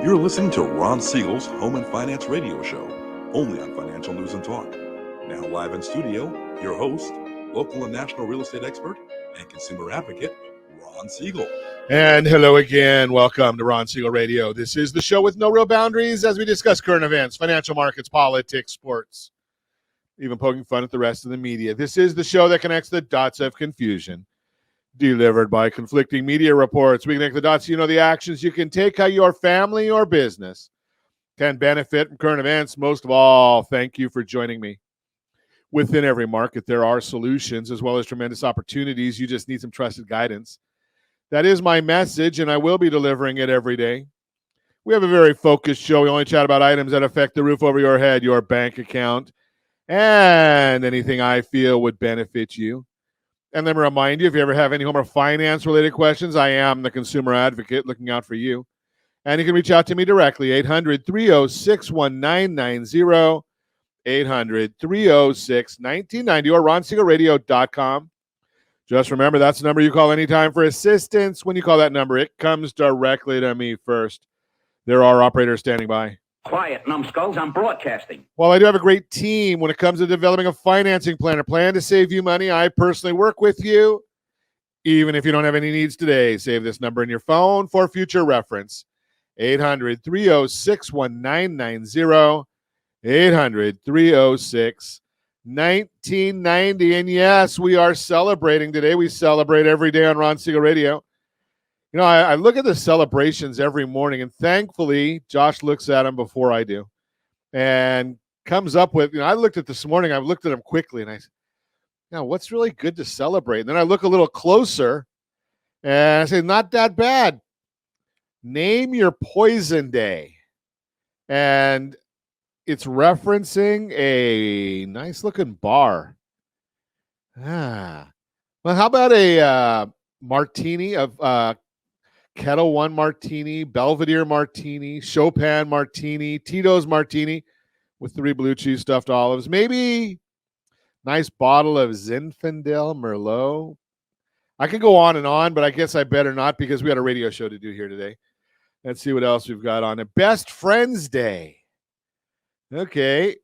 You're listening to Ron Siegel's Home and Finance Radio Show, only on Financial News and Talk. Now live in studio, your host, local and national real estate expert and consumer advocate, Ron Siegel. And hello again. Welcome to Ron Siegel Radio. This is the show with no real boundaries as we discuss current events, financial markets, politics, sports, even poking fun at the rest of the media. This is the show that connects the dots of confusion, delivered by conflicting media reports. We connect the dots so you know the actions you can take, how your family or business can benefit from current events. Most of all, thank you for joining me. Within every market, there are solutions as well as tremendous opportunities. You just need some trusted guidance. That is my message, and I will be delivering it every day. We have a very focused show. We only chat about items that affect the roof over your head, your bank account, and anything I feel would benefit you. And let me remind you, if you ever have any home or finance-related questions, I am the consumer advocate looking out for you. And you can reach out to me directly, 800-306-1990, 800-306-1990, or ronsiegelradio.com. Just remember, that's the number you call anytime for assistance. When you call that number, it comes directly to me first. There are operators standing by. Quiet, numbskulls, I'm broadcasting. Well, I do have a great team when it comes to developing a financing plan, a plan to save you money. I personally work with you. Even if you don't have any needs today, save this number in your phone for future reference. 800-306-1990, 800-306-1990. And yes, we are celebrating today. We celebrate every day on Ron Siegel Radio. You know, I look at the celebrations every morning, and thankfully, Josh looks at them before I do and comes up with, I looked at this morning, I looked at them quickly, and I said, what's really good to celebrate? And then I look a little closer, and I say, not that bad. Name your poison day. And it's referencing a nice-looking bar. Well, how about a martini of Kettle One Martini, Belvedere Martini, Chopin Martini, Tito's Martini with 3 blue cheese stuffed olives. Maybe nice bottle of Zinfandel Merlot. I could go on and on, but I guess I better not because we got a radio show to do here today. Let's see what else we've got on it. Best Friends Day. Okay.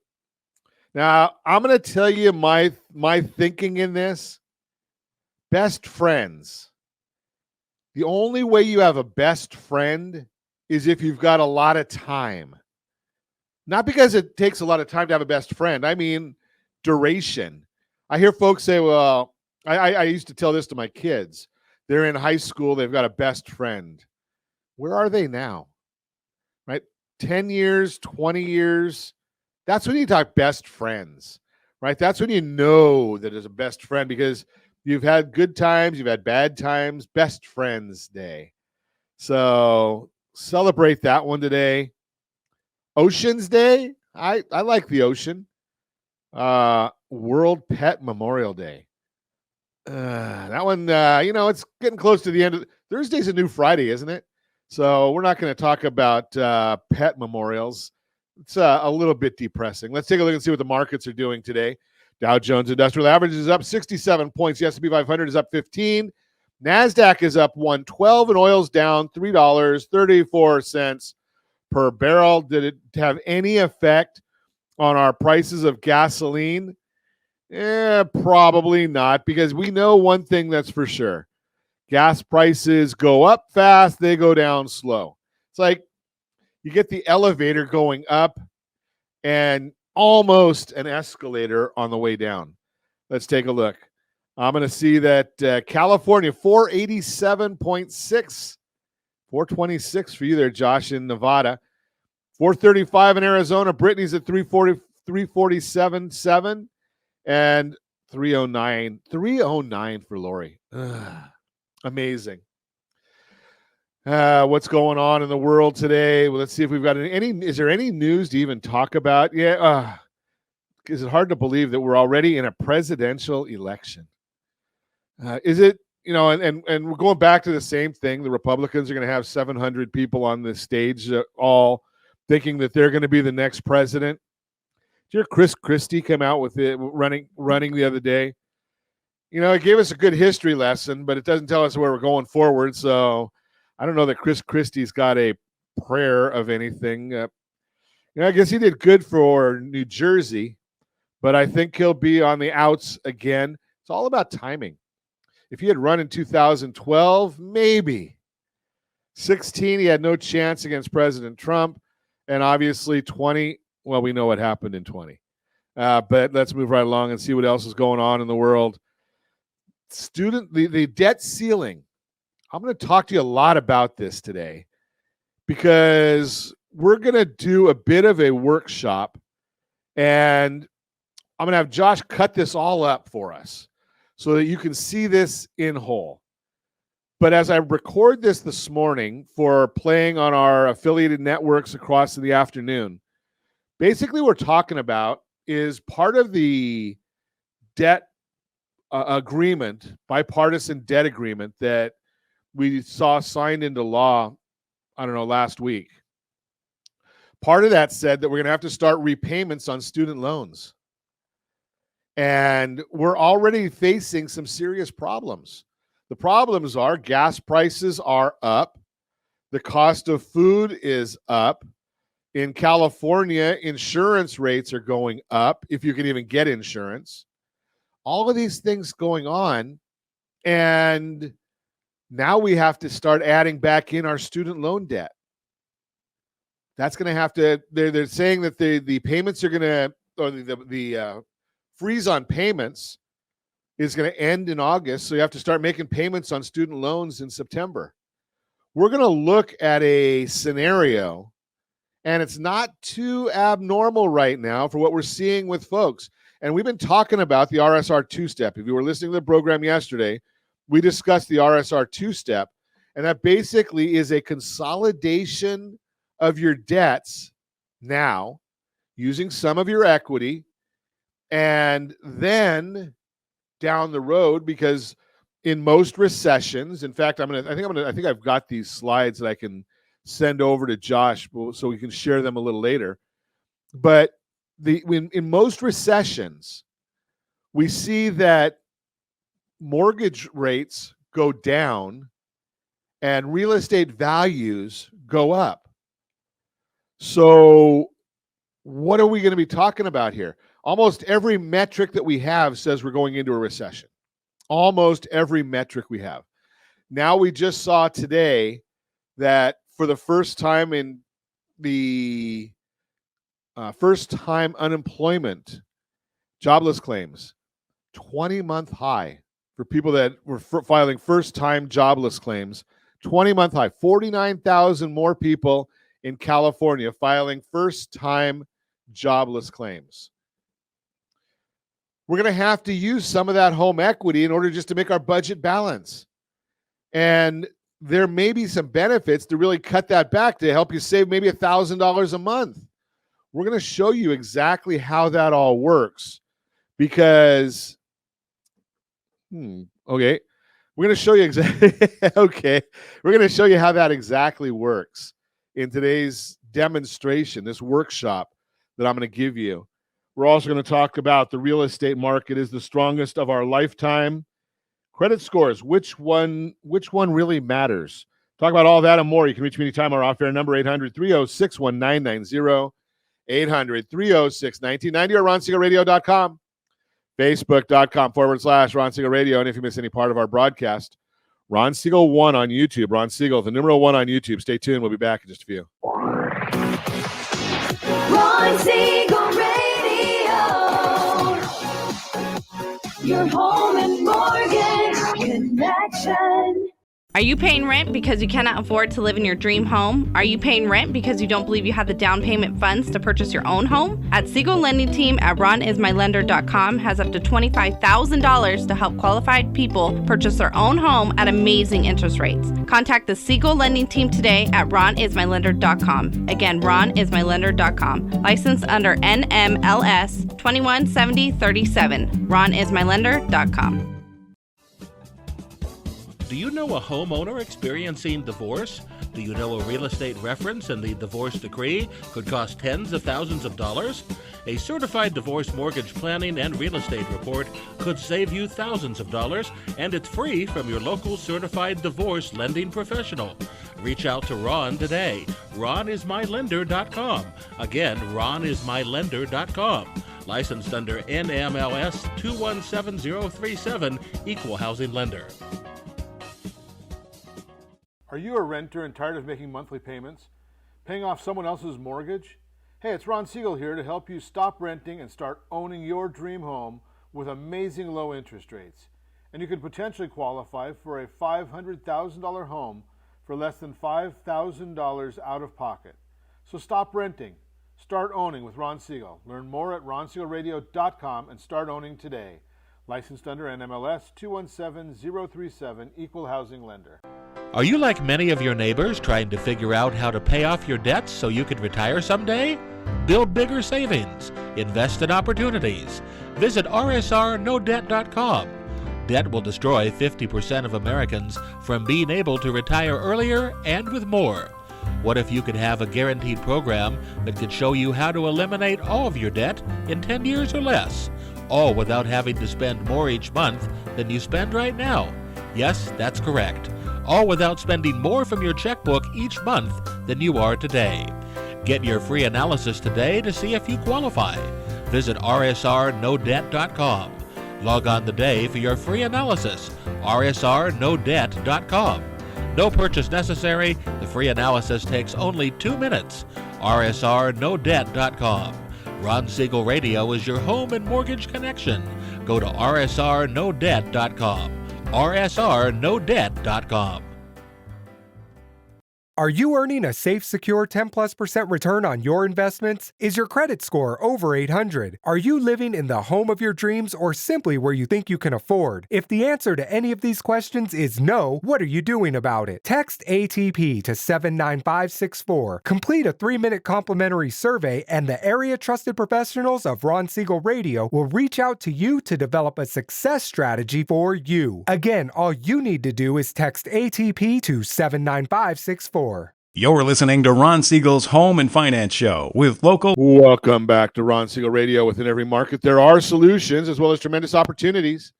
Now, I'm going to tell you my thinking in this. Best friends. The only way you have a best friend is if you've got a lot of time. Not because it takes a lot of time to have a best friend. I mean, duration. I hear folks say, well, I used to tell this to my kids. They're in high school. They've got a best friend. Where are they now? Right? 10 years, 20 years. That's when you talk best friends, right? That's when you know that it's a best friend because you've had good times, you've had bad times, Best Friends Day. So celebrate that one today. Oceans Day, I like the ocean. World Pet Memorial Day. That one, it's getting close to the end. Thursday's a new Friday, isn't it? So we're not going to talk about pet memorials. It's a little bit depressing. Let's take a look and see what the markets are doing today. Dow Jones Industrial Average is up 67 points. The S&P 500 is up 15. NASDAQ is up 112, and oil's down $3.34 per barrel. Did it have any effect on our prices of gasoline? Probably not, because we know one thing that's for sure. Gas prices go up fast, they go down slow. It's like you get the elevator going up and almost an escalator on the way down. Let's take a look. I'm going to see that California, 487.6, 426 for you there, Josh, in Nevada. 435 in Arizona. Brittany's at 347.7 and 309 for Lori. Amazing. What's going on in the world today? Well, let's see if we've got any. Is there any news to even talk about? Yeah. Is it hard to believe that we're already in a presidential election? Is it, and we're going back to the same thing. The Republicans are going to have 700 people on the stage, all thinking that they're going to be the next president. Did you hear Chris Christie come out with it running the other day? It gave us a good history lesson, but it doesn't tell us where we're going forward. So I don't know that Chris Christie's got a prayer of anything. I guess he did good for New Jersey, but I think he'll be on the outs again. It's all about timing. If he had run in 2012, maybe. 16, he had no chance against President Trump. And obviously 20, well, we know what happened in 20. But let's move right along and see what else is going on in the world. The debt ceiling. I'm going to talk to you a lot about this today because we're going to do a bit of a workshop, and I'm going to have Josh cut this all up for us so that you can see this in whole. But as I record this morning for playing on our affiliated networks across the afternoon, basically what we're talking about is part of the debt agreement, bipartisan debt agreement that we saw signed into law, last week. Part of that said that we're going to have to start repayments on student loans. And we're already facing some serious problems. The problems are gas prices are up. The cost of food is up. In California, insurance rates are going up, if you can even get insurance. All of these things going on. And now we have to start adding back in our student loan debt. That's going to have to, they're saying that the payments are going to, or the freeze on payments is going to end in August. So you have to start making payments on student loans in September. We're going to look at a scenario, and it's not too abnormal right now for what we're seeing with folks. And we've been talking about the RSR two-step. If you were listening to the program yesterday, we discussed the RSR two-step, and that basically is a consolidation of your debts now using some of your equity, and then down the road, because in most recessions, in fact, I think I've got these slides that I can send over to Josh so we can share them a little later. But in most recessions, we see that mortgage rates go down and real estate values go up. So what are we going to be talking about here? Almost every metric that we have says we're going into a recession. Almost every metric we have. Now we just saw today that for the first time in the first-time unemployment, jobless claims, 20-month high for people that were filing first-time jobless claims, 20-month high, 49,000 more people in California filing first-time jobless claims. We're going to have to use some of that home equity in order just to make our budget balance. And there may be some benefits to really cut that back to help you save maybe $1,000 a month. We're going to show you exactly how that all works because, okay, we're going to show you exactly, okay, we're going to show you how that exactly works in today's demonstration, this workshop that I'm going to give you. We're also going to talk about the real estate market is the strongest of our lifetime. Credit scores, which one really matters? Talk about all that and more. You can reach me anytime. Our off-air number, 800-306-1990, 800-306-1990, or RonSiegelRadio.com, Facebook.com/Ron Siegel Radio. And if you miss any part of our broadcast, Ron Siegel 1 on YouTube. Ron Siegel, the numeral 1 on YouTube. Stay tuned. We'll be back in just a few. Ron Siegel Radio. Your home and mortgage connection. Are you paying rent because you cannot afford to live in your dream home? Are you paying rent because you don't believe you have the down payment funds to purchase your own home? At Siegel Lending Team at RonIsMyLender.com has up to $25,000 to help qualified people purchase their own home at amazing interest rates. Contact the Siegel Lending Team today at RonIsMyLender.com. Again, RonIsMyLender.com. Licensed under NMLS 217037. RonIsMyLender.com. Do you know a homeowner experiencing divorce? Do you know a real estate reference and the divorce decree could cost tens of thousands of dollars? A certified divorce mortgage planning and real estate report could save you thousands of dollars, and it's free from your local certified divorce lending professional. Reach out to Ron today. RonIsMyLender.com. Again, RonIsMyLender.com. Licensed under NMLS 217037, Equal Housing Lender. Are you a renter and tired of making monthly payments? Paying off someone else's mortgage? Hey, it's Ron Siegel here to help you stop renting and start owning your dream home with amazing low interest rates. And you could potentially qualify for a $500,000 home for less than $5,000 out of pocket. So stop renting. Start owning with Ron Siegel. Learn more at ronsiegelradio.com and start owning today. Licensed under NMLS 217037, Equal Housing Lender. Are you like many of your neighbors trying to figure out how to pay off your debts so you can retire someday? Build bigger savings. Invest in opportunities. Visit rsrnodebt.com. Debt will destroy 50% of Americans from being able to retire earlier and with more. What if you could have a guaranteed program that could show you how to eliminate all of your debt in 10 years or less, all without having to spend more each month than you spend right now? Yes, that's correct. All without spending more from your checkbook each month than you are today. Get your free analysis today to see if you qualify. Visit rsrnodebt.com. Log on today for your free analysis, rsrnodebt.com. No purchase necessary. The free analysis takes only 2 minutes. rsrnodebt.com. Ron Siegel Radio is your home and mortgage connection. Go to rsrnodebt.com. rsrnodebt.com. Are you earning a safe, secure 10+% return on your investments? Is your credit score over 800? Are you living in the home of your dreams or simply where you think you can afford? If the answer to any of these questions is no, what are you doing about it? Text ATP to 79564. Complete a 3-minute complimentary survey and the area trusted professionals of Ron Siegel Radio will reach out to you to develop a success strategy for you. Again, all you need to do is text ATP to 79564. You're listening to Ron Siegel's Home and Finance Show with local. Welcome back to Ron Siegel Radio. Within every market, there are solutions as well as tremendous opportunities.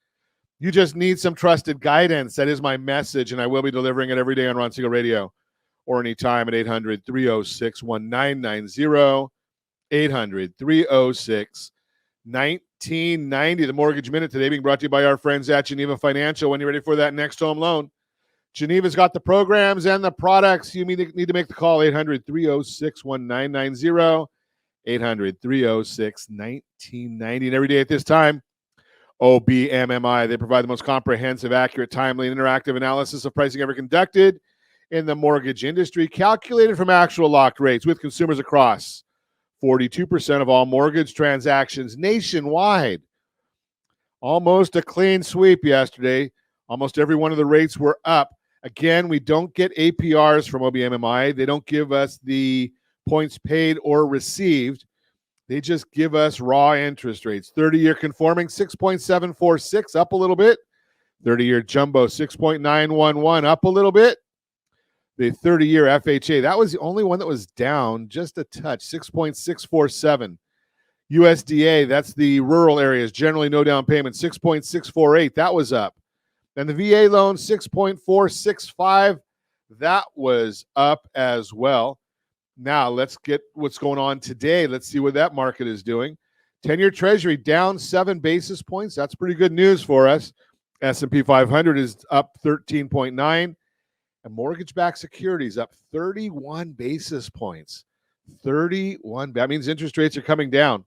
You just need some trusted guidance. That is my message, and I will be delivering it every day on Ron Siegel Radio or anytime at 800-306-1990, 800-306-1990. The Mortgage Minute today being brought to you by our friends at Geneva Financial. When you're ready for that next home loan, Geneva's got the programs and the products. You need to make the call, 800-306-1990, 800-306-1990. And every day at this time, OBMMI, they provide the most comprehensive, accurate, timely, and interactive analysis of pricing ever conducted in the mortgage industry, calculated from actual locked rates with consumers across 42% of all mortgage transactions nationwide. Almost a clean sweep yesterday. Almost every one of the rates were up. Again, we don't get APRs from OBMMI. They don't give us the points paid or received. They just give us raw interest rates. 30-year conforming, 6.746, up a little bit. 30-year jumbo, 6.911, up a little bit. The 30-year FHA, that was the only one that was down just a touch, 6.647. USDA, that's the rural areas, generally no down payment, 6.648, that was up. And the VA loan, 6.465, that was up as well. Now, let's get what's going on today. Let's see what that market is doing. 10-year Treasury down 7 basis points. That's pretty good news for us. S&P 500 is up 13.9. And mortgage-backed securities up 31 basis points. 31. That means interest rates are coming down.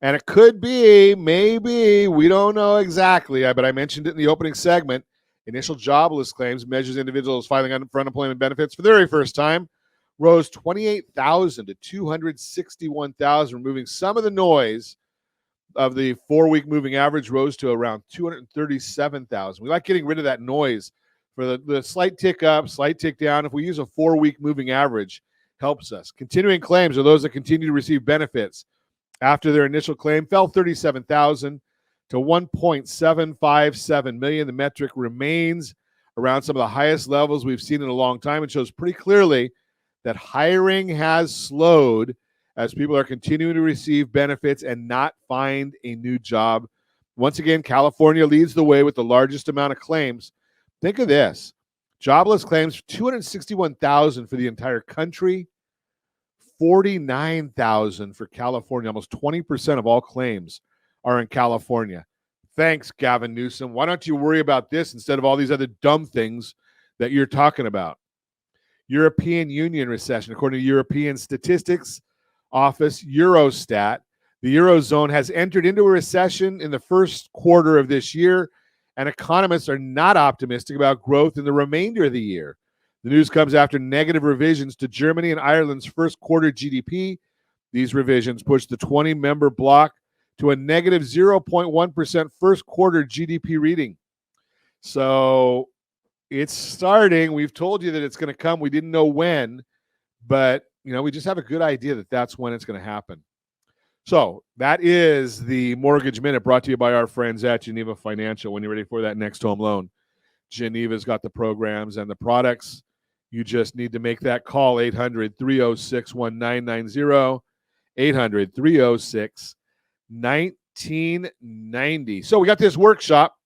And it could be, maybe, we don't know exactly, but I mentioned it in the opening segment. Initial jobless claims measures individuals filing for unemployment benefits for the very first time rose 28,000 to 261,000, removing some of the noise of the 4-week moving average rose to around 237,000. We like getting rid of that noise for the slight tick up, slight tick down. If we use a 4-week moving average, helps us. Continuing claims are those that continue to receive benefits after their initial claim fell 37,000 to 1.757 million. The metric remains around some of the highest levels we've seen in a long time and shows pretty clearly that hiring has slowed as people are continuing to receive benefits and not find a new job. Once again, California leads the way with the largest amount of claims. Think of this. Jobless claims 261,000 for the entire country, 49,000 for California. Almost 20% of all claims are in California. Thanks, Gavin Newsom. Why don't you worry about this instead of all these other dumb things that you're talking about? European Union recession. According to European Statistics Office, Eurostat, the Eurozone has entered into a recession in the first quarter of this year, and economists are not optimistic about growth in the remainder of the year. The news comes after negative revisions to Germany and Ireland's first quarter GDP. These revisions pushed the 20-member bloc to a negative 0.1% first quarter GDP reading. So it's starting. We've told you that it's going to come. We didn't know when, but we just have a good idea that that's when it's going to happen. So that is the Mortgage Minute, brought to you by our friends at Geneva Financial. When you're ready for that next home loan, Geneva's got the programs and the products. You just need to make that call, 800-306-1990, 800-306-1990. So we got this workshop,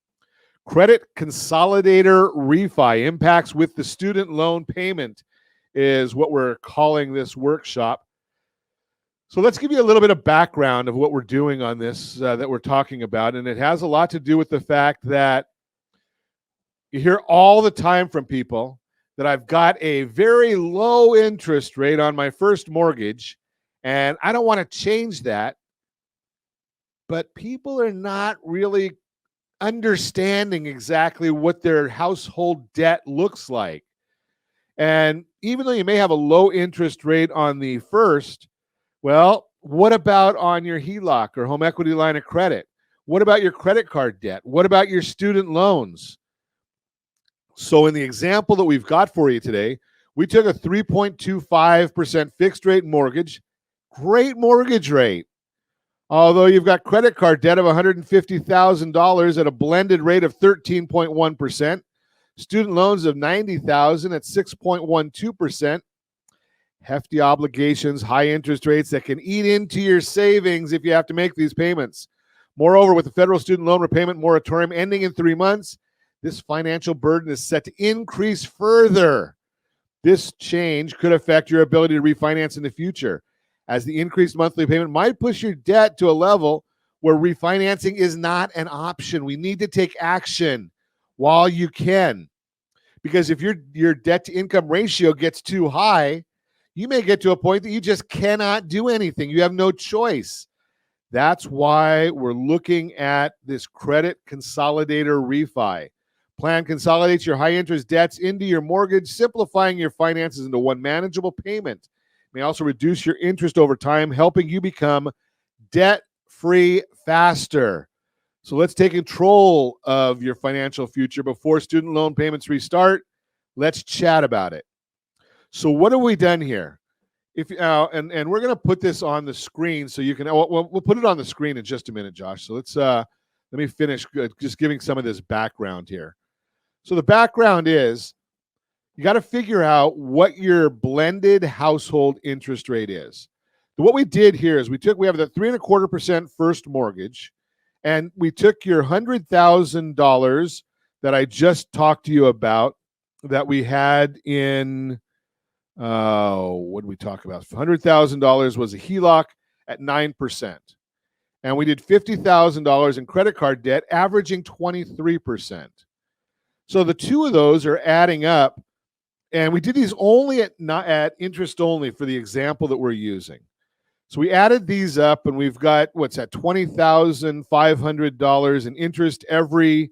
Credit Consolidator Refi, impacts with the student loan payment is what we're calling this workshop. So let's give you a little bit of background of what we're doing on this that we're talking about. And it has a lot to do with the fact that you hear all the time from people that I've got a very low interest rate on my first mortgage, and I don't want to change that. But people are not really understanding exactly what their household debt looks like. And even though you may have a low interest rate on the first, well, what about on your HELOC or home equity line of credit? What about your credit card debt? What about your student loans? So in the example that we've got for you today, we took a 3.25% fixed rate mortgage, great mortgage rate. Although you've got credit card debt of $150,000 at a blended rate of 13.1%, student loans of $90,000 at 6.12%, hefty obligations, high interest rates that can eat into your savings if you have to make these payments. Moreover, with the federal student loan repayment moratorium ending in 3 months, this financial burden is set to increase further. This change could affect your ability to refinance in the future, as the increased monthly payment might push your debt to a level where refinancing is not an option. We need to take action while you can, because if your debt to income ratio gets too high, you may get to a point that you just cannot do anything. You have no choice. That's why we're looking at this Credit Consolidator Refi. Plan consolidates your high interest debts into your mortgage, simplifying your finances into one manageable payment. It may also reduce your interest over time, helping you become debt-free faster. So let's take control of your financial future before student loan payments restart. Let's chat about it. So what have we done here? And we're going to put this on the screen so you can. We'll put it on the screen in just a minute, Josh. So let me finish just giving some of this background here. So the background is you got to figure out what your blended household interest rate is. So what we did here is we have the 3.25% first mortgage, and we took your $100,000 that I just talked to you about that we had in. What did we talk about? $100,000 was a HELOC at 9%. And we did $50,000 in credit card debt, averaging 23%. So the two of those are adding up. And we did these only at interest only for the example that we're using. So we added these up, and we've got, $20,500 in interest every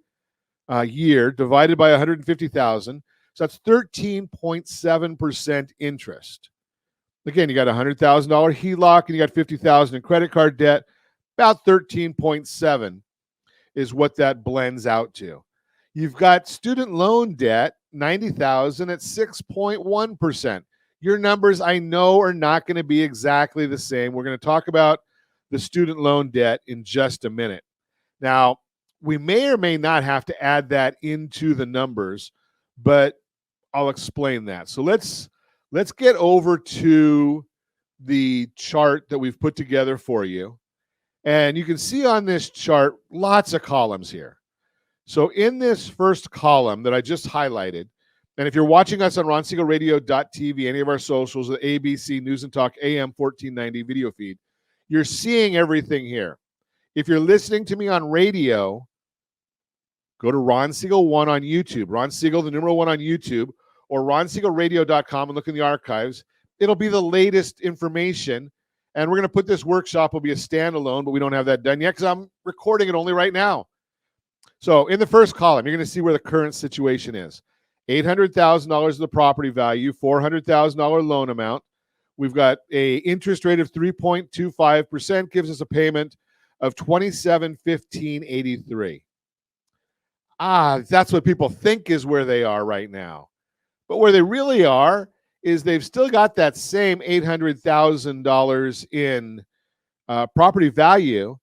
year divided by 150,000. So that's 13.7% interest. Again, you got a $100,000 HELOC and you got $50,000 in credit card debt. About 13.7 is what that blends out to. You've got student loan debt, $90,000 at 6.1%. Your numbers, I know, are not going to be exactly the same. We're going to talk about the student loan debt in just a minute. Now, we may or may not have to add that into the numbers, but I'll explain that. So let's get over to the chart that we've put together for you. And you can see on this chart lots of columns here. So in this first column that I just highlighted, And if you're watching us on RonSiegelRadio.tv, any of our socials, the ABC News and Talk AM 1490 video feed, you're seeing everything here. If you're listening to me on radio, go to Ron Siegel 1 on YouTube, Ron Siegel, the number 1 on YouTube, or RonSiegelRadio.com and look in the archives. It'll be the latest information. And we're going to put this workshop, will be a standalone, but we don't have that done yet because I'm recording it only right now. So in the first column, you're going to see where the current situation is. $800,000 of the property value, $400,000 loan amount. We've got a interest rate of 3.25%, gives us a payment of $27,1583. That's what people think is where they are right now. But where they really are is they've still got that same $800,000 in property value,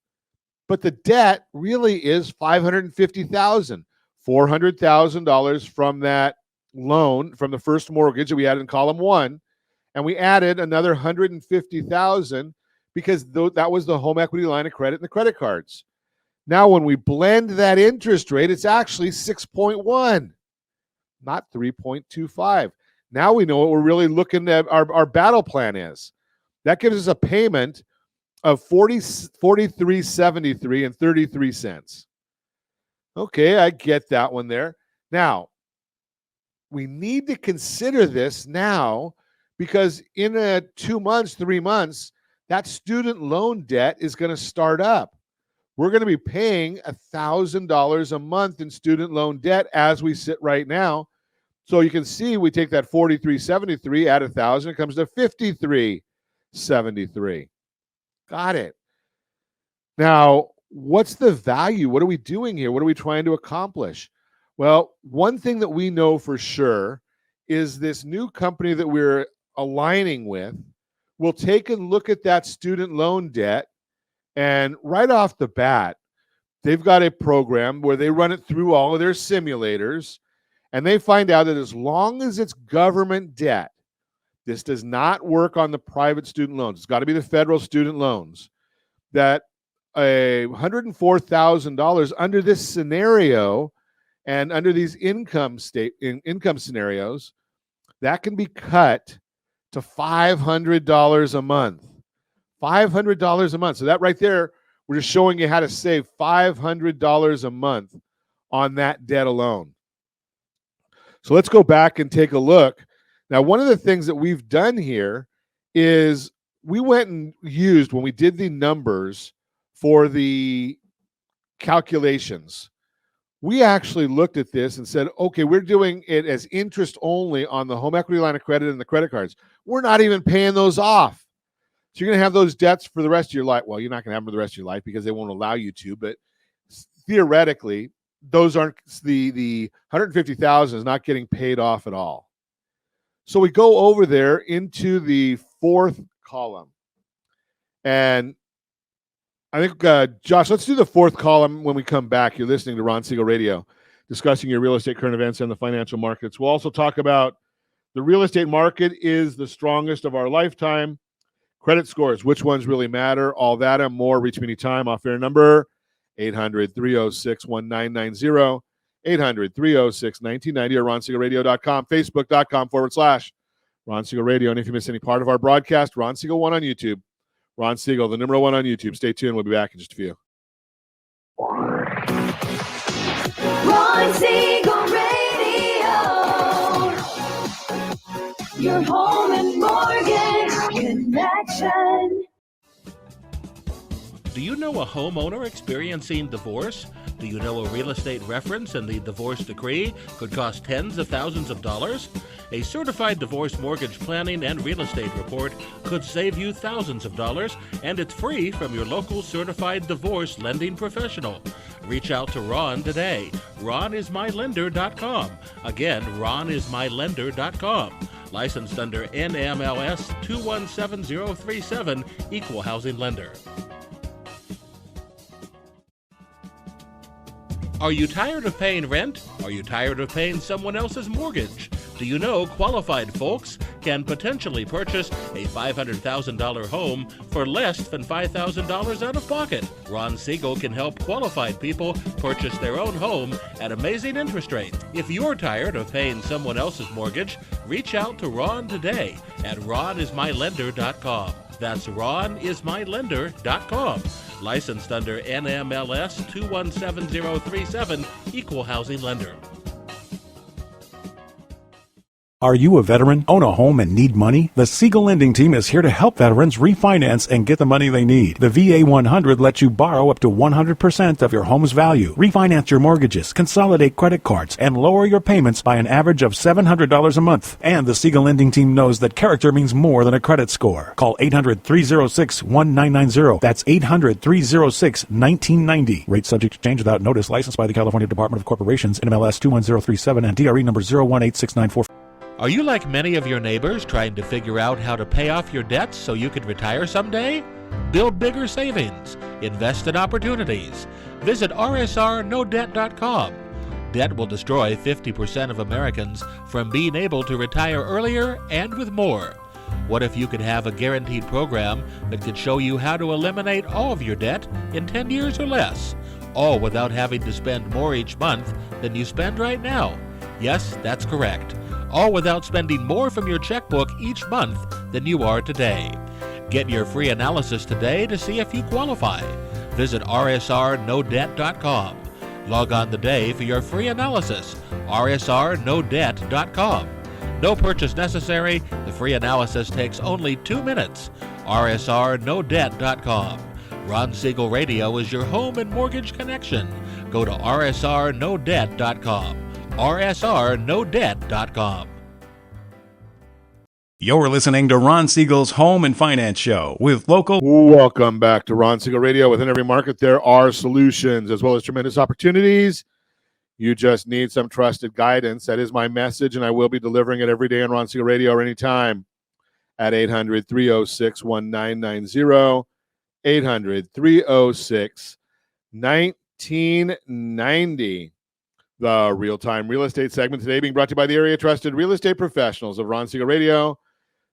but the debt really is $550,000. $400,000 from that loan, from the first mortgage that we had in column 1, and we added another $150,000 because that was the home equity line of credit and the credit cards. Now, when we blend that interest rate, it's actually 6.1, not 3.25. Now we know what we're really looking at. Our battle plan is. That gives us a payment of $43.73 and 33 cents. Okay, I get that one there. Now, we need to consider this now because in 2 months, 3 months, that student loan debt is going to start up. We're going to be paying $1,000 a month in student loan debt as we sit right now. So you can see we take that $43.73, add $1,000, it comes to $53.73. Got it. Now, what's the value? What are we doing here? What are we trying to accomplish? Well, one thing that we know for sure is this new company that we're aligning with will take a look at that student loan debt, and right off the bat, they've got a program where they run it through all of their simulators, and they find out that as long as it's government debt, this does not work on the private student loans. It's got to be the federal student loans, that $104,000 under this scenario and under these income scenarios, that can be cut to $500 a month. $500 a month. So that right there, we're just showing you how to save $500 a month on that debt alone. So let's go back and take a look. Now, one of the things that we've done here is we went and used, when we did the numbers for the calculations, we actually looked at this and said, okay, we're doing it as interest only on the home equity line of credit and the credit cards. We're not even paying those off. So you're going to have those debts for the rest of your life. Well, you're not going to have them for the rest of your life because they won't allow you to, but theoretically, those aren't, the $150,000 is not getting paid off at all. So we go over there into the fourth column. And I think, Josh, let's do the fourth column when we come back. You're listening to Ron Siegel Radio, discussing your real estate current events and the financial markets. We'll also talk about the real estate market is the strongest of our lifetime. Credit scores, which ones really matter, all that and more. Reach me anytime. Off-air number, 800-306-1990, 800-306-1990, or RonSiegelRadio.com, Facebook.com/Ron Siegel Radio. And if you miss any part of our broadcast, Ron Siegel 1 on YouTube. Ron Siegel, the number 1 on YouTube. Stay tuned. We'll be back in just a few. Ron Siegel Radio, your home and mortgage connection. Do you know a homeowner experiencing divorce? Do you know a real estate reference and the divorce decree could cost tens of thousands of dollars? A certified divorce mortgage planning and real estate report could save you thousands of dollars, and it's free from your local certified divorce lending professional. Reach out to Ron today. RonIsMyLender.com. Again, RonIsMyLender.com. Licensed under NMLS 217037, Equal Housing Lender. Are you tired of paying rent? Are you tired of paying someone else's mortgage? Do you know qualified folks can potentially purchase a $500,000 home for less than $5,000 out of pocket. Ron Siegel can help qualified people purchase their own home at amazing interest rates. If you're tired of paying someone else's mortgage, reach out to Ron today at ronismylender.com. That's ronismylender.com. Licensed under NMLS 217037, Equal Housing Lender. Are you a veteran, own a home, and need money? The Siegel Lending Team is here to help veterans refinance and get the money they need. The VA 100 lets you borrow up to 100% of your home's value, refinance your mortgages, consolidate credit cards, and lower your payments by an average of $700 a month. And the Siegel Lending Team knows that character means more than a credit score. Call 800-306-1990. That's 800-306-1990. Rate subject to change without notice. Licensed by the California Department of Corporations, NMLS 21037, and DRE number 018694. Are you like many of your neighbors trying to figure out how to pay off your debts so you can retire someday? Build bigger savings. Invest in opportunities. Visit rsrnodebt.com. Debt will destroy 50% of Americans from being able to retire earlier and with more. What if you could have a guaranteed program that could show you how to eliminate all of your debt in 10 years or less, all without having to spend more each month than you spend right now? Yes, that's correct. All without spending more from your checkbook each month than you are today. Get your free analysis today to see if you qualify. Visit rsrnodebt.com. Log on today for your free analysis, rsrnodebt.com. No purchase necessary. The free analysis takes only 2 minutes. rsrnodebt.com. Ron Siegel Radio is your home and mortgage connection. Go to rsrnodebt.com. rsrnodebt.com. You're listening to Ron Siegel's Home and Finance Show with local. Welcome back to Ron Siegel Radio. Within every market, there are solutions as well as tremendous opportunities. You just need some trusted guidance. That is my message, and I will be delivering it every day on Ron Siegel Radio or anytime at 800-306-1990, 800-306-1990. The real-time real estate segment today being brought to you by the area trusted real estate professionals of Ron Siegel Radio.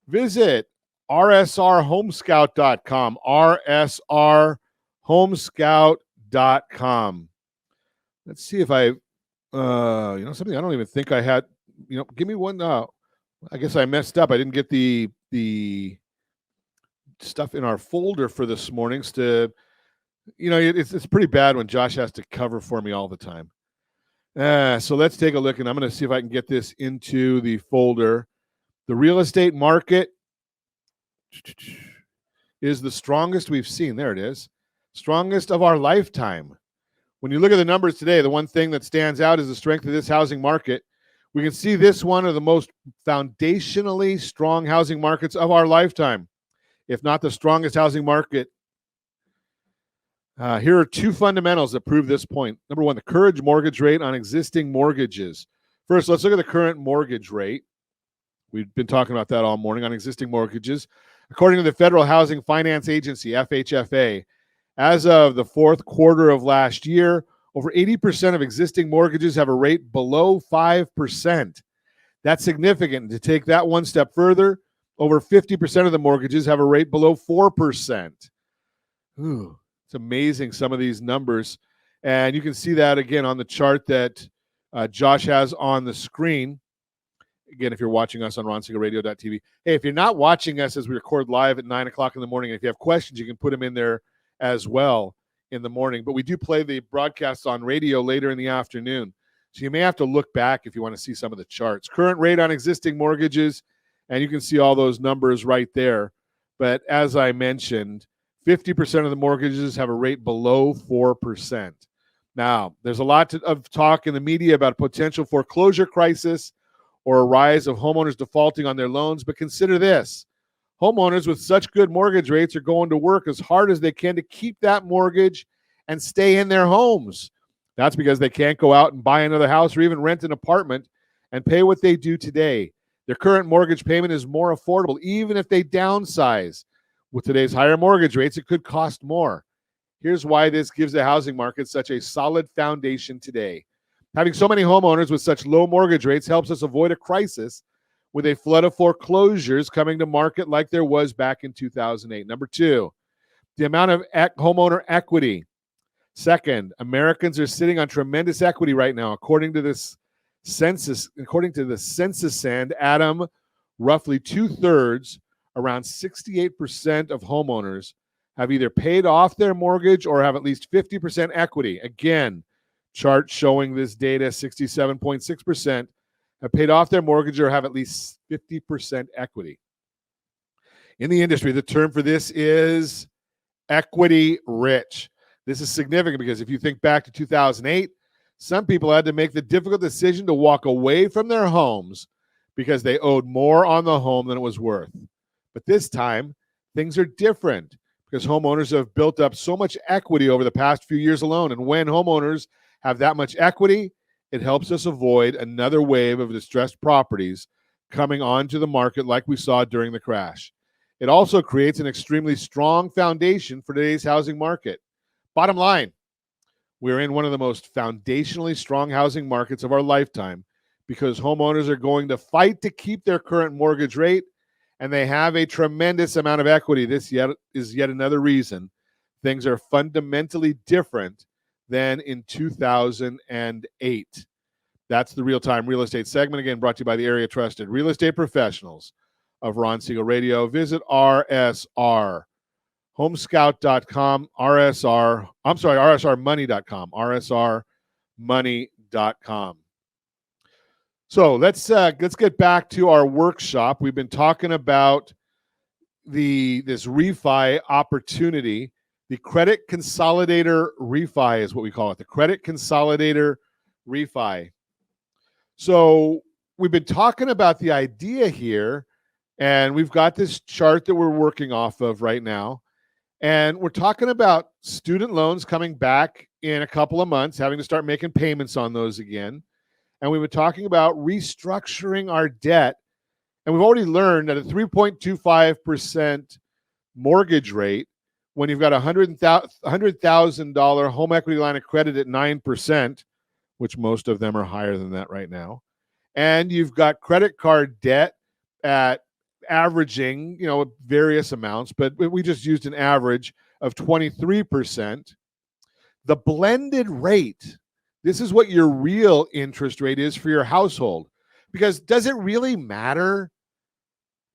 Visit rsrhomescout.com, rsrhomescout.com. Let's see if I, something I don't even think I had, give me one. I guess I messed up. I didn't get the stuff in our folder for this morning's to, it's pretty bad when Josh has to cover for me all the time. So let's take a look, and I'm going to see if I can get this into the folder. The real estate market is the strongest we've seen. There it is. Strongest of our lifetime. When you look at the numbers today, the one thing that stands out is the strength of this housing market. We can see this one of the most foundationally strong housing markets of our lifetime, if not the strongest housing market. Here are two fundamentals that prove this point. Number one, the current mortgage rate on existing mortgages. First, let's look at the current mortgage rate. We've been talking about that all morning on existing mortgages. According to the Federal Housing Finance Agency, FHFA, as of the fourth quarter of last year, over 80% of existing mortgages have a rate below 5%. That's significant. To take that one step further, over 50% of the mortgages have a rate below 4%. Ooh. It's amazing, some of these numbers. And you can see that again on the chart that Josh has on the screen. Again, if you're watching us on ronsiegelradio.tv. Hey, if you're not watching us as we record live at 9 o'clock in the morning, if you have questions, you can put them in there as well in the morning. But we do play the broadcasts on radio later in the afternoon. So you may have to look back if you want to see some of the charts. Current rate on existing mortgages, and you can see all those numbers right there. But as I mentioned, 50% of the mortgages have a rate below 4%. Now, there's a lot of talk in the media about potential foreclosure crisis or a rise of homeowners defaulting on their loans. But consider this. Homeowners with such good mortgage rates are going to work as hard as they can to keep that mortgage and stay in their homes. That's because they can't go out and buy another house or even rent an apartment and pay what they do today. Their current mortgage payment is more affordable, even if they downsize. With today's higher mortgage rates, it could cost more. Here's why this gives the housing market such a solid foundation today. Having so many homeowners with such low mortgage rates helps us avoid a crisis with a flood of foreclosures coming to market like there was back in 2008. Number two, the amount of homeowner equity. Second, Americans are sitting on tremendous equity right now. According to the census and Adam, roughly 2/3, around 68% of homeowners have either paid off their mortgage or have at least 50% equity. Again, chart showing this data, 67.6% have paid off their mortgage or have at least 50% equity. In the industry, the term for this is equity rich. This is significant because if you think back to 2008, some people had to make the difficult decision to walk away from their homes because they owed more on the home than it was worth. But this time, things are different because homeowners have built up so much equity over the past few years alone. And when homeowners have that much equity, it helps us avoid another wave of distressed properties coming onto the market like we saw during the crash. It also creates an extremely strong foundation for today's housing market. Bottom line, we're in one of the most foundationally strong housing markets of our lifetime because homeowners are going to fight to keep their current mortgage rate, and they have a tremendous amount of equity. This is yet another reason things are fundamentally different than in 2008. That's the Real-Time Real Estate segment, again, brought to you by the area trusted real estate professionals of Ron Siegel Radio. Visit RSR, homescout.com, RSRmoney.com, RSRmoney.com. So let's get back to our workshop. We've been talking about this refi opportunity. The credit consolidator refi is what we call it, the credit consolidator refi. So we've been talking about the idea here, and we've got this chart that we're working off of right now. And we're talking about student loans coming back in a couple of months, having to start making payments on those again. And we've been talking about restructuring our debt. And we've already learned that a 3.25% mortgage rate, when you've got a $100,000 home equity line of credit at 9%, which most of them are higher than that right now, and you've got credit card debt at averaging, various amounts, but we just used an average of 23%. The blended rate, this is what your real interest rate is for your household. Because does it really matter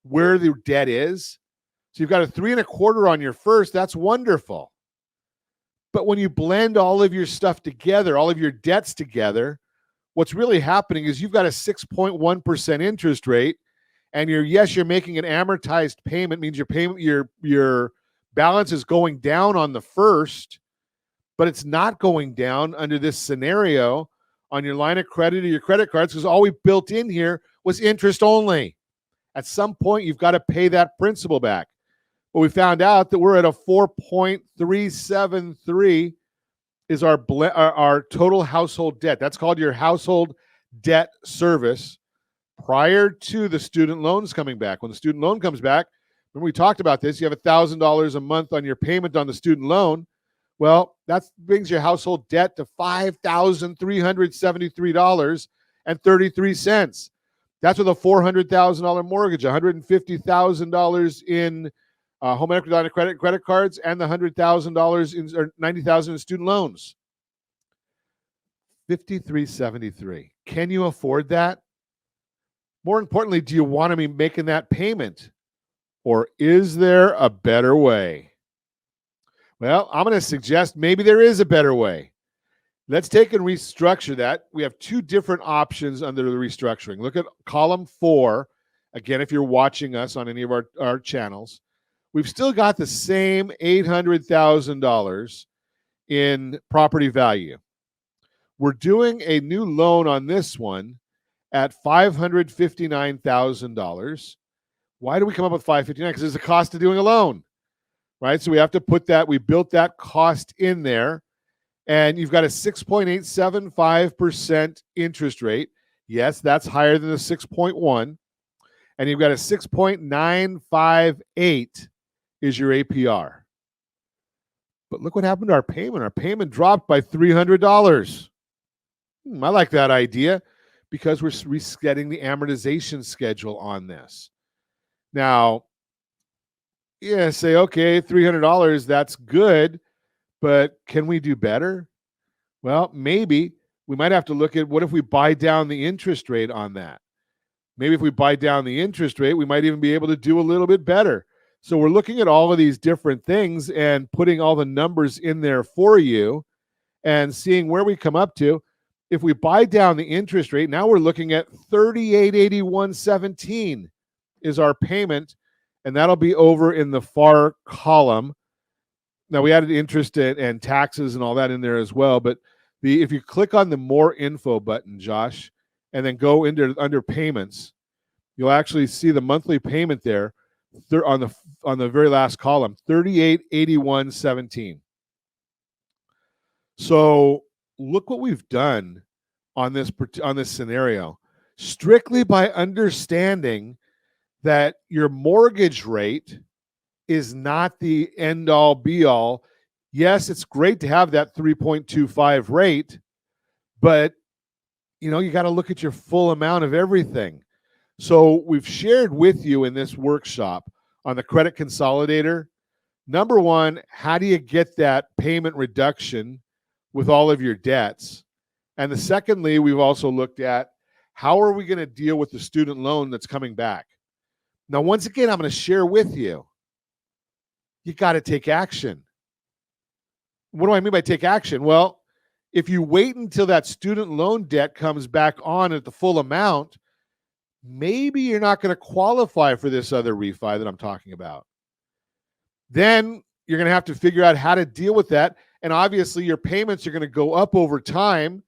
where the debt is? So you've got a 3.25 on your first, that's wonderful. But when you blend all of your stuff together, all of your debts together, what's really happening is you've got a 6.1% interest rate, and you're making an amortized payment, means your balance is going down on the first, but it's not going down under this scenario on your line of credit or your credit cards, because all we built in here was interest only. At some point, you've got to pay that principal back. But we found out that we're at a 4.373 is our total household debt. That's called your household debt service prior to the student loans coming back. When the student loan comes back, when we talked about this, you have $1,000 a month on your payment on the student loan. Well, that brings your household debt to $5,373.33. That's with a $400,000 mortgage, $150,000 in home equity line of credit cards, and the $100,000 or $90,000 in student loans. $5,373. Can you afford that? More importantly, do you want to be making that payment? Or is there a better way? Well, I'm going to suggest maybe there is a better way. Let's take and restructure that. We have two different options under the restructuring. Look at column 4. Again, if you're watching us on any of our channels, we've still got the same $800,000 in property value. We're doing a new loan on this one at $559,000. Why do we come up with $559,000? Because there's a cost of doing a loan, right? So we have to put that, we built that cost in there, and you've got a 6.875% interest rate. Yes, that's higher than the 6.1. And you've got a 6.958 is your APR. But look what happened to our payment. Our payment dropped by $300. I like that idea, because we're resetting the amortization schedule on this. Now, yeah, say, okay, $300, that's good, but can we do better? Well, maybe we might have to look at what if we buy down the interest rate on that? Maybe if we buy down the interest rate, we might even be able to do a little bit better. So we're looking at all of these different things and putting all the numbers in there for you and seeing where we come up to. If we buy down the interest rate, now we're looking at $38.81.17 is our payment, and that'll be over in the far column. Now we added interest and taxes and all that in there as well, but if you click on the more info button, Josh, and then go into under payments, you'll actually see the monthly payment there on the very last column, $38.81.17. So look what we've done on this scenario, strictly by understanding that your mortgage rate is not the end all be all. Yes, it's great to have that 3.25 rate, but you got to look at your full amount of everything. So we've shared with you in this workshop on the credit consolidator, number one, how do you get that payment reduction with all of your debts? And secondly, we've also looked at how are we going to deal with the student loan that's coming back? Now, once again, I'm going to share with you, you got to take action. What do I mean by take action? Well, if you wait until that student loan debt comes back on at the full amount, maybe you're not going to qualify for this other refi that I'm talking about. Then you're going to have to figure out how to deal with that. And obviously your payments are going to go up over time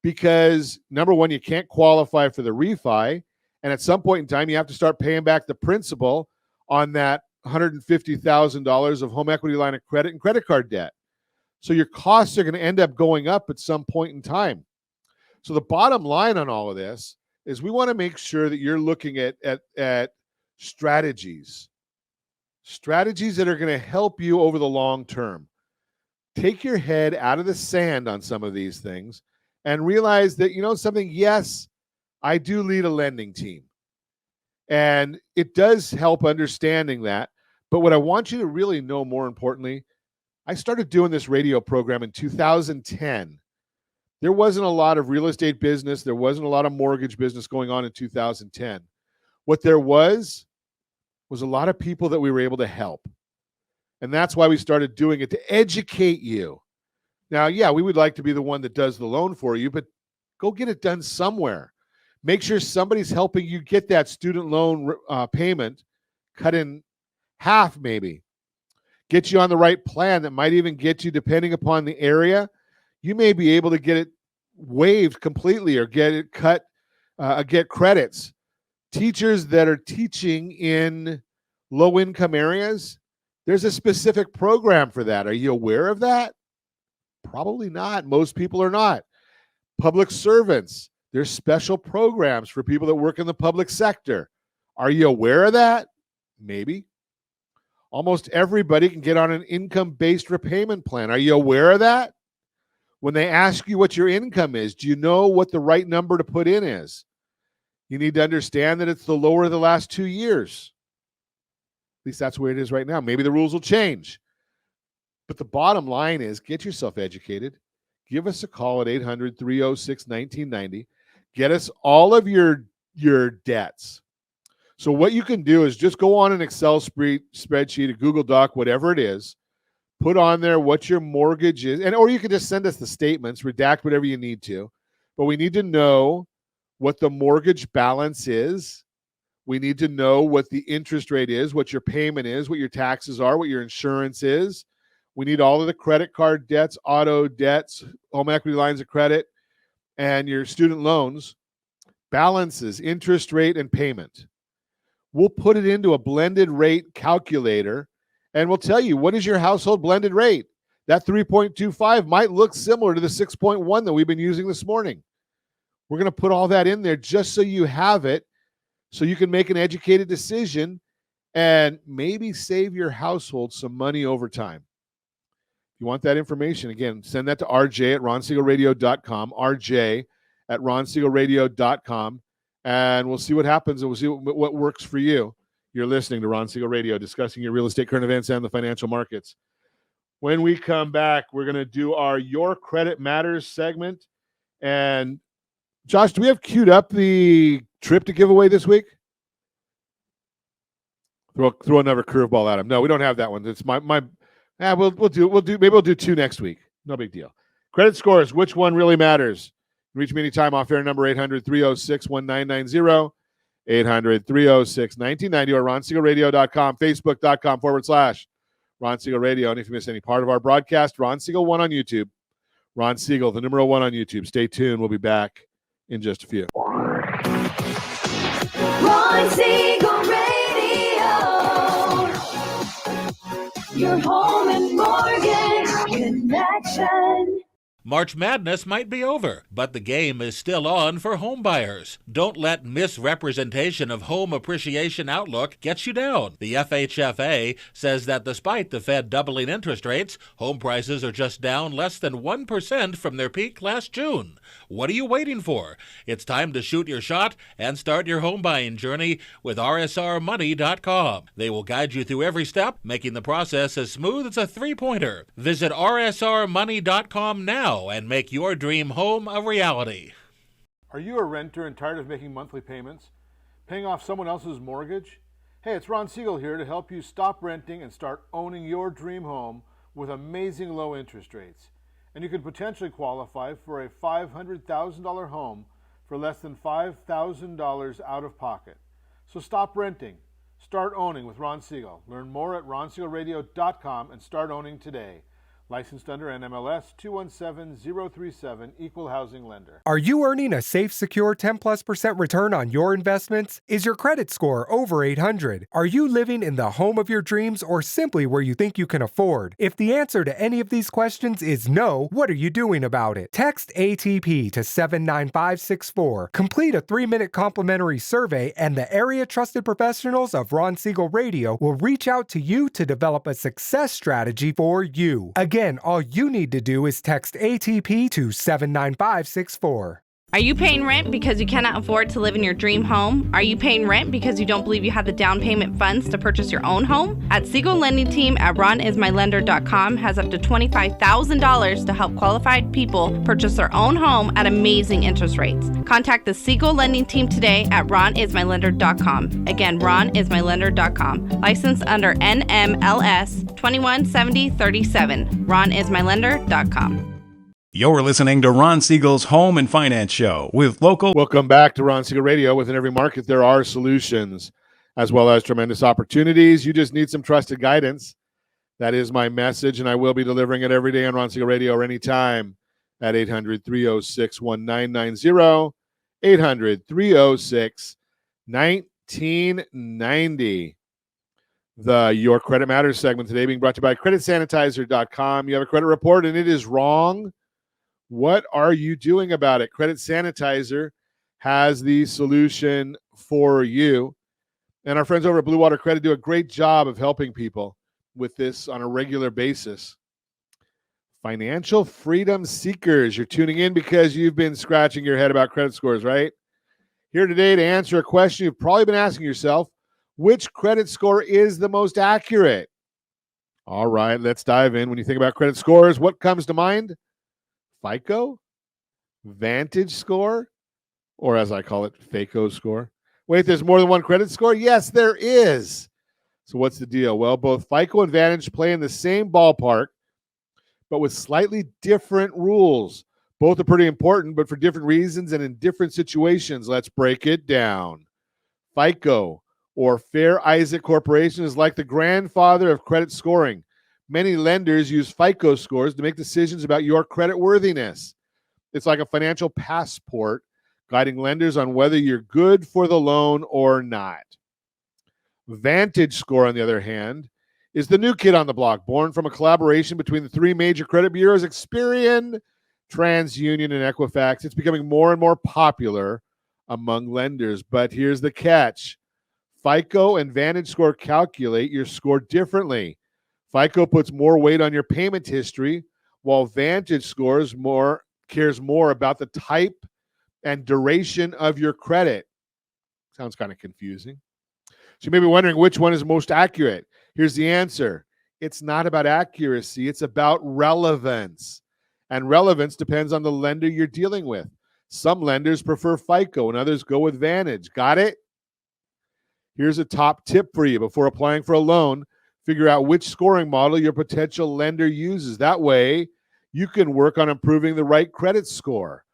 because, number one, you can't qualify for the refi. And at some point in time, you have to start paying back the principal on that $150,000 of home equity line of credit and credit card debt. So your costs are going to end up going up at some point in time. So the bottom line on all of this is we want to make sure that you're looking at strategies that are going to help you over the long term. Take your head out of the sand on some of these things and realize that, something, yes, I do lead a lending team. And it does help understanding that. But what I want you to really know, more importantly, I started doing this radio program in 2010. There wasn't a lot of real estate business. There wasn't a lot of mortgage business going on in 2010. What there was a lot of people that we were able to help. And that's why we started doing it, to educate you. Now, yeah, we would like to be the one that does the loan for you, but go get it done somewhere. Make sure somebody's helping you get that student loan payment cut in half, maybe. Get you on the right plan that might even get you, depending upon the area, you may be able to get it waived completely or get it cut, get credits. Teachers that are teaching in low-income areas, there's a specific program for that. Are you aware of that? Probably not. Most people are not. Public servants, there's special programs for people that work in the public sector. Are you aware of that? Maybe. Almost everybody can get on an income-based repayment plan. Are you aware of that? When they ask you what your income is, do you know what the right number to put in is? You need to understand that it's the lower of the last 2 years. At least that's where it is right now. Maybe the rules will change. But the bottom line is, get yourself educated. Give us a call at 800-306-1990. Get us all of your debts. So what you can do is just go on an Excel spreadsheet, a Google Doc, whatever it is, put on there what your mortgage is, or you can just send us the statements, redact whatever you need to. But we need to know what the mortgage balance is. We need to know what the interest rate is, what your payment is, what your taxes are, what your insurance is. We need all of the credit card debts, auto debts, home equity lines of credit, and your student loans, balances, interest rate, and payment. We'll put it into a blended rate calculator, and we'll tell you, what is your household blended rate? That 3.25 might look similar to the 6.1 that we've been using this morning. We're going to put all that in there just so you have it, so you can make an educated decision and maybe save your household some money over time. If you want that information, again, send that to RJ at ronsiegelradio.com, RJ at ronsiegelradio.com, and we'll see what happens, and we'll see what works for you. You're listening to Ron Siegel Radio, discussing your real estate current events and the financial markets. When we come back, we're going to do our Your Credit Matters segment. And Josh, do we have queued up the trip to give away this week? Throw another curveball at him. No, we don't have that one. It's we'll do maybe we'll do 2 next week. No big deal. Credit scores, which one really matters? Reach me anytime off air, number 800-306-1990, 800-306-1990, or ronsiegelradio.com, facebook.com/Ron Siegel Radio. And if you miss any part of our broadcast, Ron Siegel 1 on YouTube. Ron Siegel, the number 1 on YouTube. Stay tuned. We'll be back in just a few. Ron Siegel Radio, your home and mortgage connection. March Madness might be over, but the game is still on for home buyers. Don't let misrepresentation of home appreciation outlook get you down. The FHFA says that despite the Fed doubling interest rates, home prices are just down less than 1% from their peak last June. What are you waiting for? It's time to shoot your shot and start your home buying journey with RSRmoney.com. They will guide you through every step, making the process as smooth as a three-pointer. Visit RSRmoney.com now and make your dream home a reality. Are you a renter and tired of making monthly payments? Paying off someone else's mortgage? Hey, it's Ron Siegel here to help you stop renting and start owning your dream home with amazing low interest rates. And you could potentially qualify for a $500,000 home for less than $5,000 out of pocket. So stop renting. Start owning with Ron Siegel. Learn more at ronsiegelradio.com and start owning today. Licensed under NMLS 217037, Equal Housing Lender. Are you earning a safe, secure 10+% return on your investments? Is your credit score over 800? Are you living in the home of your dreams or simply where you think you can afford? If the answer to any of these questions is no, what are you doing about it? Text ATP to 79564. Complete a 3-minute complimentary survey, and the area trusted professionals of Ron Siegel Radio will reach out to you to develop a success strategy for you. Again, all you need to do is text ATP to 79564. Are you paying rent because you cannot afford to live in your dream home? Are you paying rent because you don't believe you have the down payment funds to purchase your own home? At Siegel Lending Team at RonIsMyLender.com has up to $25,000 to help qualified people purchase their own home at amazing interest rates. Contact the Siegel Lending Team today at RonIsMyLender.com. Again, RonIsMyLender.com. Licensed under NMLS 217037. RonIsMyLender.com. You're listening to Ron Siegel's Home and Finance Show with local. Welcome back to Ron Siegel Radio. Within every market, there are solutions as well as tremendous opportunities. You just need some trusted guidance. That is my message, and I will be delivering it every day on Ron Siegel Radio or anytime at 800-306-1990, 800-306-1990. The Your Credit Matters segment today being brought to you by CreditSanitizer.com. You have a credit report and it is wrong. What are you doing about it? Credit Sanitizer has the solution for you. And our friends over at Blue Water Credit do a great job of helping people with this on a regular basis. Financial freedom seekers, you're tuning in because you've been scratching your head about credit scores, right? Here today to answer a question you've probably been asking yourself: which credit score is the most accurate? All right, let's dive in. When you think about credit scores, what comes to mind? FICO, Vantage score, or as I call it, FACO score. Wait, there's more than one credit score? Yes, there is. So what's the deal? Well, both FICO and Vantage play in the same ballpark, but with slightly different rules. Both are pretty important, but for different reasons and in different situations. Let's break it down. FICO, or Fair Isaac Corporation, is like the grandfather of credit scoring. Many lenders use FICO scores to make decisions about your credit worthiness. It's like a financial passport guiding lenders on whether you're good for the loan or not. Vantage score, on the other hand, is the new kid on the block, born from a collaboration between the three major credit bureaus, Experian, TransUnion, and Equifax. It's becoming more and more popular among lenders. But here's the catch. FICO and Vantage score calculate your score differently. FICO puts more weight on your payment history, while Vantage cares more about the type and duration of your credit. Sounds kind of confusing. So you may be wondering which one is most accurate. Here's the answer. It's not about accuracy. It's about relevance. And relevance depends on the lender you're dealing with. Some lenders prefer FICO and others go with Vantage. Got it? Here's a top tip for you. Before applying for a loan, figure out which scoring model your potential lender uses. That way, you can work on improving the right credit score.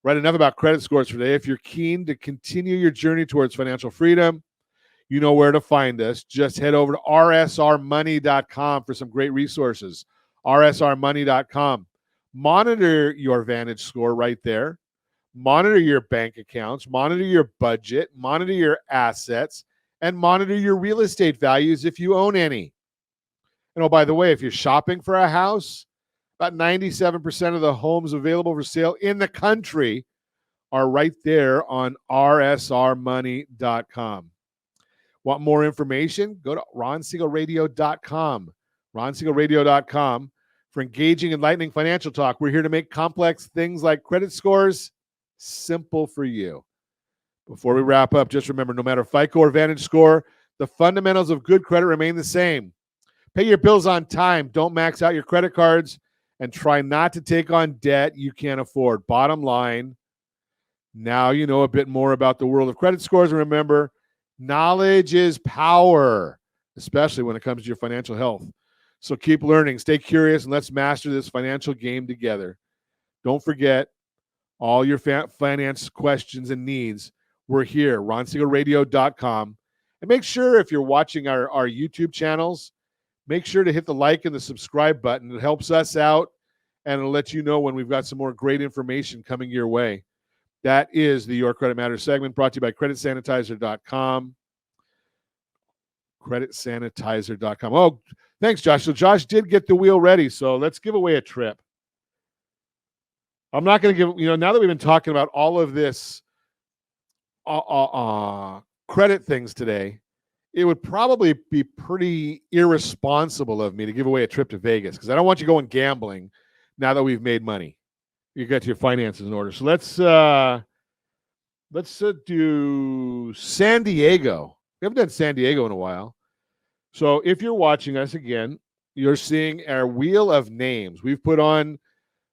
Right, enough about credit scores for today. If you're keen to continue your journey towards financial freedom, you know where to find us. Just head over to rsrmoney.com for some great resources. rsrmoney.com. Monitor your Vantage score right there. Monitor your bank accounts. Monitor your budget. Monitor your assets. And monitor your real estate values if you own any. And oh, by the way, if you're shopping for a house, about 97% of the homes available for sale in the country are right there on rsrmoney.com. Want more information? Go to ronsiegelradio.com. ronsiegelradio.com for engaging, enlightening financial talk. We're here to make complex things like credit scores simple for you. Before we wrap up, just remember, no matter FICO or Vantage score, the fundamentals of good credit remain the same. Pay your bills on time. Don't max out your credit cards. And try not to take on debt you can't afford. Bottom line, now you know a bit more about the world of credit scores. And remember, knowledge is power, especially when it comes to your financial health. So keep learning, stay curious, and let's master this financial game together. Don't forget, all your finance questions and needs, we're here, ronsiegelradio.com. And make sure if you're watching our YouTube channels, make sure to hit the like and the subscribe button. It helps us out, and it'll let you know when we've got some more great information coming your way. That is the Your Credit Matters segment brought to you by creditsanitizer.com. Creditsanitizer.com. Oh, thanks, Josh. So Josh did get the wheel ready, so let's give away a trip. I'm not going to give, now that we've been talking about all of this credit things today, it would probably be pretty irresponsible of me to give away a trip to Vegas because I don't want you going gambling now that we've made money. You got your finances in order. So let's do San Diego. We haven't done San Diego in a while. So if you're watching us again, you're seeing our wheel of names. We've put on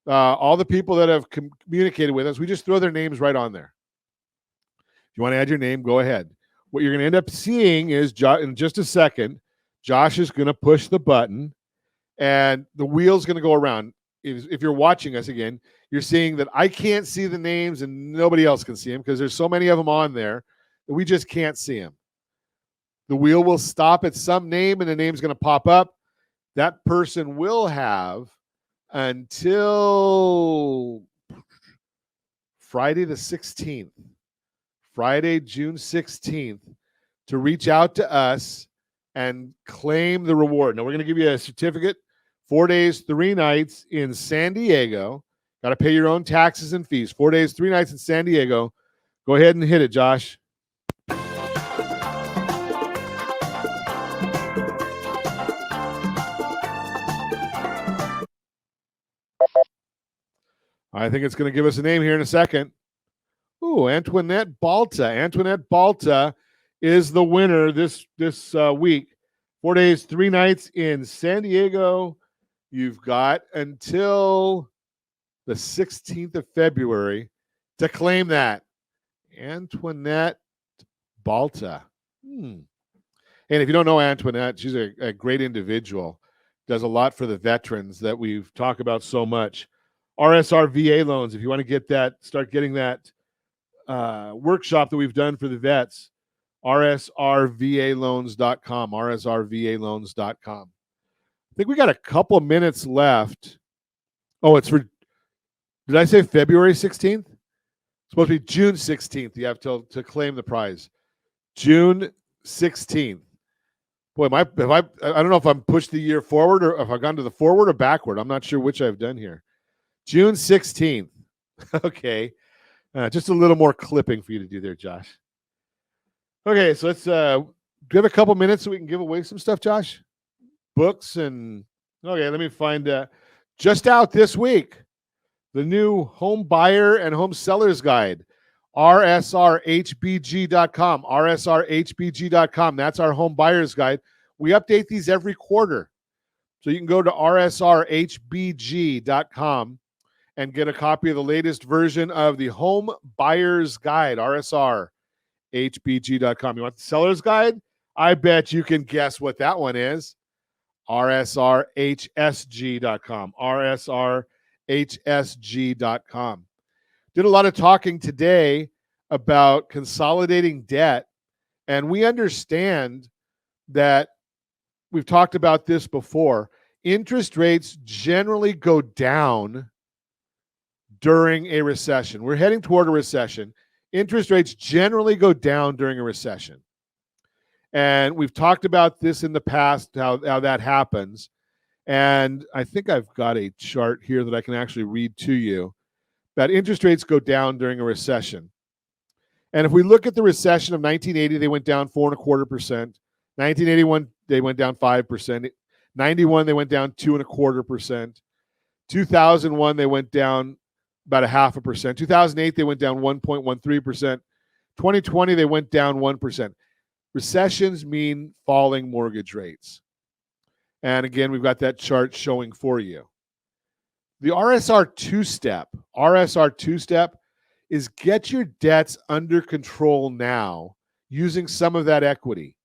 all the people that have communicated with us. We just throw their names right on there. If you want to add your name, go ahead. What you're going to end up seeing is, in just a second, Josh is going to push the button, and the wheel's going to go around. If you're watching us again, you're seeing that I can't see the names and nobody else can see them because there's so many of them on there that we just can't see them. The wheel will stop at some name, and the name's going to pop up. That person will have until Friday the 16th. Friday, June 16th, to reach out to us and claim the reward. Now, we're going to give you a certificate, 4 days, 3 nights in San Diego. Got to pay your own taxes and fees. 4 days, 3 nights in San Diego. Go ahead and hit it, Josh. I think it's going to give us a name here in a second. Ooh, Antoinette Balta. Antoinette Balta is the winner this week. 4 days, 3 nights in San Diego. You've got until the 16th of February to claim that. Antoinette Balta. And if you don't know Antoinette, she's a great individual. Does a lot for the veterans that we've talked about so much. RSR VA loans, if you want to get that, start getting that workshop that we've done for the vets, rsrvaloans.com, rsrvaloans.com. I think we got a couple minutes left. Oh, it's for, did I say February 16th? It's supposed to be June 16th. You have to claim the prize. June 16th. Boy, I don't know if I'm pushed the year forward or if I've gone to the forward or backward. I'm not sure which I've done here. June 16th. Okay. Just a little more clipping for you to do there, Josh. Okay, so let's do you have a couple minutes so we can give away some stuff, Josh? Books and okay, let me find just out this week. the new home buyer and home sellers guide, rsrhbg.com, rsrhbg.com. That's our home buyers guide. We update these every quarter. So you can go to rsrhbg.com and get a copy of the latest version of the home buyers guide, rsrhbg.com. You want the seller's guide? I bet you can guess what that one is. rsrhsg.com, rsrhsg.com. Did a lot of talking today about consolidating debt, and we understand that we've talked about this before. Interest rates generally go down during a recession. We're heading toward a recession. Interest rates generally go down during a recession. And we've talked about this in the past, how that happens. And I think I've got a chart here that I can actually read to you, that interest rates go down during a recession. And if we look at the recession of 1980, they went down 4.25%. 1981, they went down 5%. 91, they went down 2.25%. 2001, they went down about 0.5%. 2008, they went down 1.13%. 2020, they went down 1%. Recessions mean falling mortgage rates. And again, we've got that chart showing for you. The RSR two-step is get your debts under control now using some of that equity.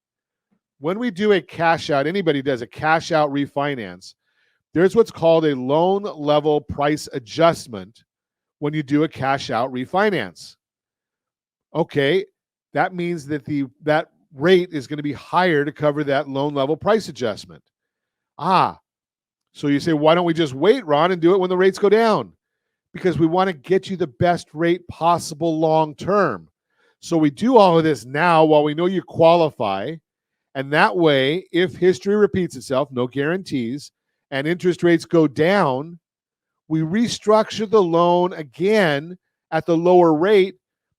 When we do a cash out, anybody does a cash out refinance, there's what's called a loan level price adjustment when you do a cash out refinance. Okay, that means that that rate is going to be higher to cover that loan level price adjustment. So you say, why don't we just wait, Ron, and do it when the rates go down? Because we want to get you the best rate possible long term. So we do all of this now while we know you qualify. And that way, if history repeats itself, no guarantees, and interest rates go down, we restructure the loan again at the lower rate,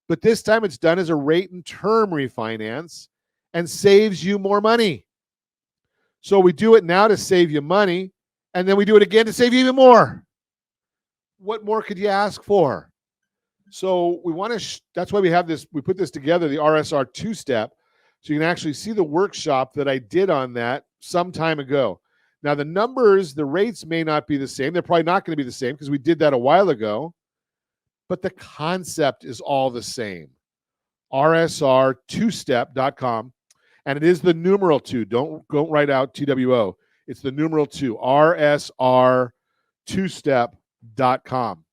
but this time it's done as a rate and term refinance and saves you more money. So we do it now to save you money, and then we do it again to save you even more. What more could you ask for? So we want to, that's why we have this, we put this together, the RSR two-step, so you can actually see the workshop that I did on that some time ago. Now the numbers, the rates may not be the same. They're probably not going to be the same because we did that a while ago, but the concept is all the same. rsr2step.com. And it is the numeral 2. Don't write out TWO. It's the numeral 2, rsr2step.com.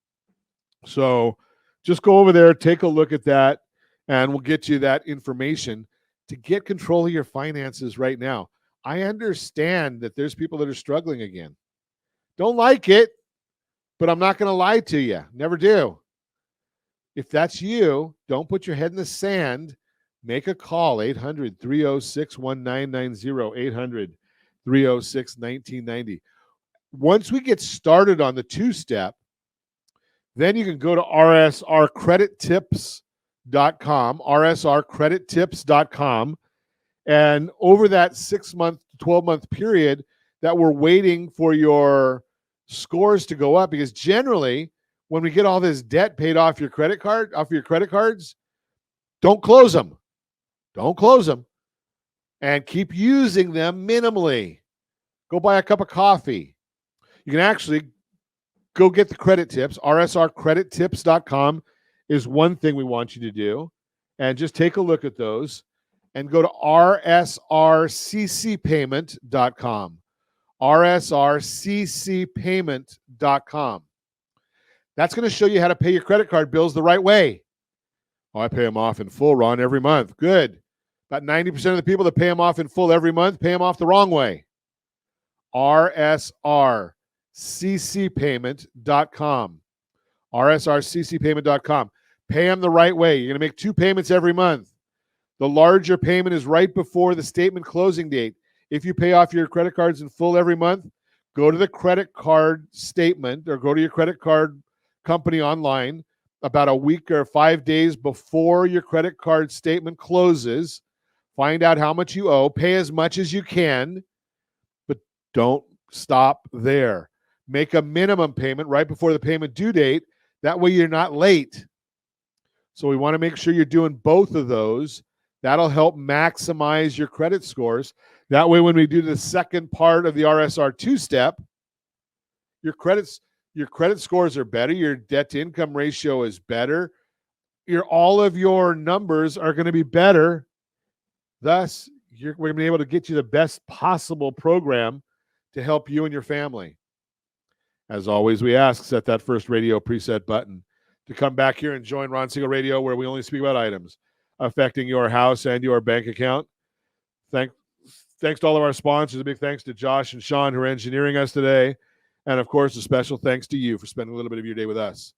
So just go over there, take a look at that, and we'll get you that information to get control of your finances right now. I understand that there's people that are struggling again. Don't like it, but I'm not going to lie to you. Never do. If that's you, don't put your head in the sand. Make a call, 800-306-1990, 800-306-1990. Once we get started on the two-step, then you can go to rsrcredittips.com, rsrcredittips.com, and over that 6-month, 12-month period that we're waiting for your scores to go up, because generally, when we get all this debt paid off your credit cards, don't close them. Don't close them, and keep using them minimally. Go buy a cup of coffee. You can actually go get the credit tips. rsrcredittips.com is one thing we want you to do, and just take a look at those, and go to rsrccpayment.com, rsrccpayment.com. That's going to show you how to pay your credit card bills the right way. Oh, I pay them off in full, Ron, every month. Good. About 90% of the people that pay them off in full every month pay them off the wrong way. rsrccpayment.com. rsrccpayment.com. Pay them the right way. You're going to make 2 payments every month. The larger payment is right before the statement closing date. If you pay off your credit cards in full every month, go to the credit card statement or go to your credit card company online about a week or 5 days before your credit card statement closes. Find out how much you owe. Pay as much as you can, but don't stop there. make a minimum payment right before the payment due date. That way you're not late. So we want to make sure you're doing both of those. That'll help maximize your credit scores. That way when we do the second part of the RSR 2-step, your credit scores are better, your debt to income ratio is better, all of your numbers are going to be better. Thus, we're going to be able to get you the best possible program to help you and your family. As always, we ask, set that first radio preset button to come back here and join Ron Siegel Radio, where we only speak about items affecting your house and your bank account. Thanks to all of our sponsors. A big thanks to Josh and Sean, who are engineering us today. And, of course, a special thanks to you for spending a little bit of your day with us.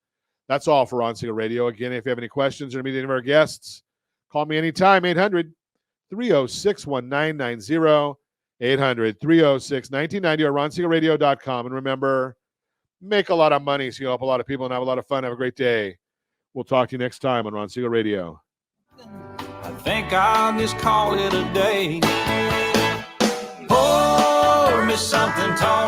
That's all for Ron Siegel Radio. Again, if you have any questions or meet any of our guests, call me anytime, 800-306-1990, 800-306-1990, or ronsiegelradio.com. And remember, make a lot of money so you help a lot of people and have a lot of fun. Have a great day. We'll talk to you next time on Ron Siegel Radio. I think I'll just call it a day. Pour me something tall.